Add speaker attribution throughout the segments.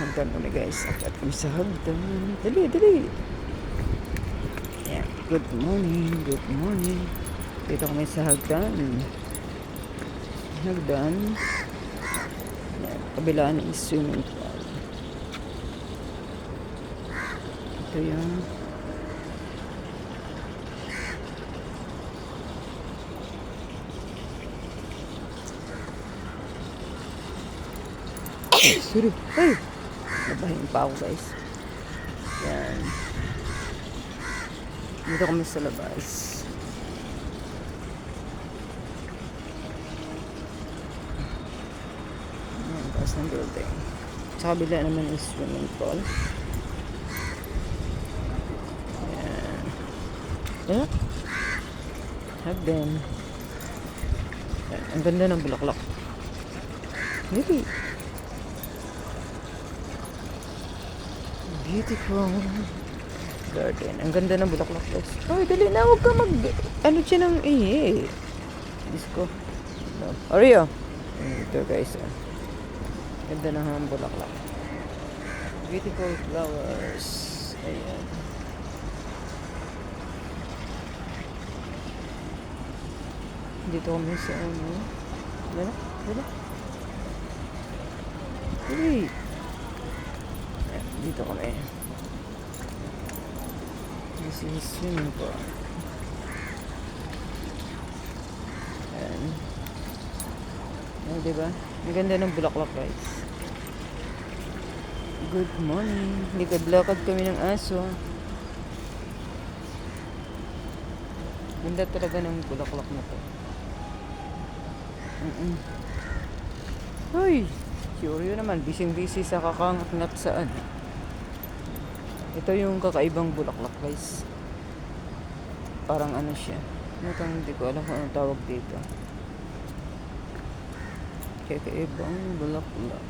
Speaker 1: hagdan kami guys. Akyat kami sa hagdan. Dali, dali. Yeah. Good morning, good morning. Dito kami sa hagdan. Hagdan. Yeah. Kabilaan is swimming pool. Ito yung sorry. Ay! Nabahin pa ako guys. Yan. Dito kami sa labas. Yan, taas ng building. Sa kabila naman is swimming pool. Yan. Ayan. Hagdan. Yan. Ang ganda ng bulaklak. Really? Beautiful garden. Ang ganda ng bulaklak guys. Ay, dali na. Huwag ka mag... Ano siya ng ihi? Diyos ko. No. Oreo. Ito guys. Ganda ng bulaklak. Beautiful flowers. Ayan. Dito kami sa ano. Dala? Dala? Dali. Dito kami. This is swimming pool. Ayan. Oh, diba? Ang ganda ng bulaklak guys. Good morning. Likad-lakad kami ng aso. Ganda talaga ng bulaklak na to. Hoy! Si Oreo naman, busy-busy sa kakangat saan. Ito yung kakaibang bulaklak guys. Parang ano siya. Hindi ko alam kung anong tawag dito. Kakaibang bulaklak.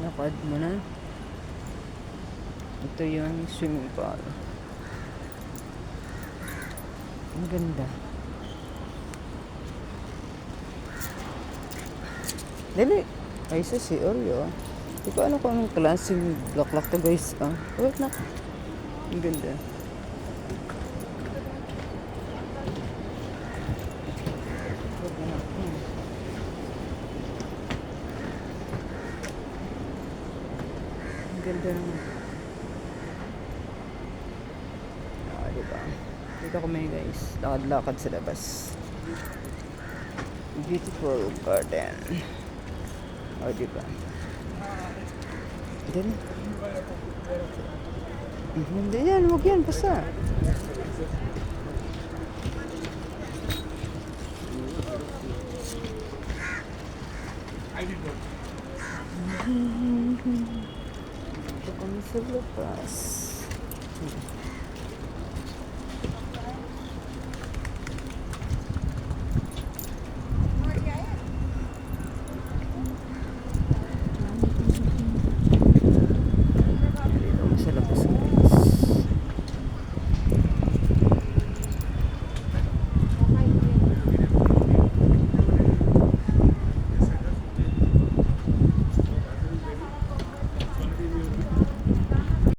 Speaker 1: Nakad mo na. Ito yung swimming pool. Ang ganda. Dali. Ay, isa si Oreo. Hindi ko alam kung anong klaseng bulaklak to guys. Wait na. Ang ganda. Ang ganda naman. Diba? Dito kami guys. Lakad-lakad sa labas. Beautiful garden. O, diba? Dali. Hindi yan. Huwag yan. Basta. Ito kami sa labas.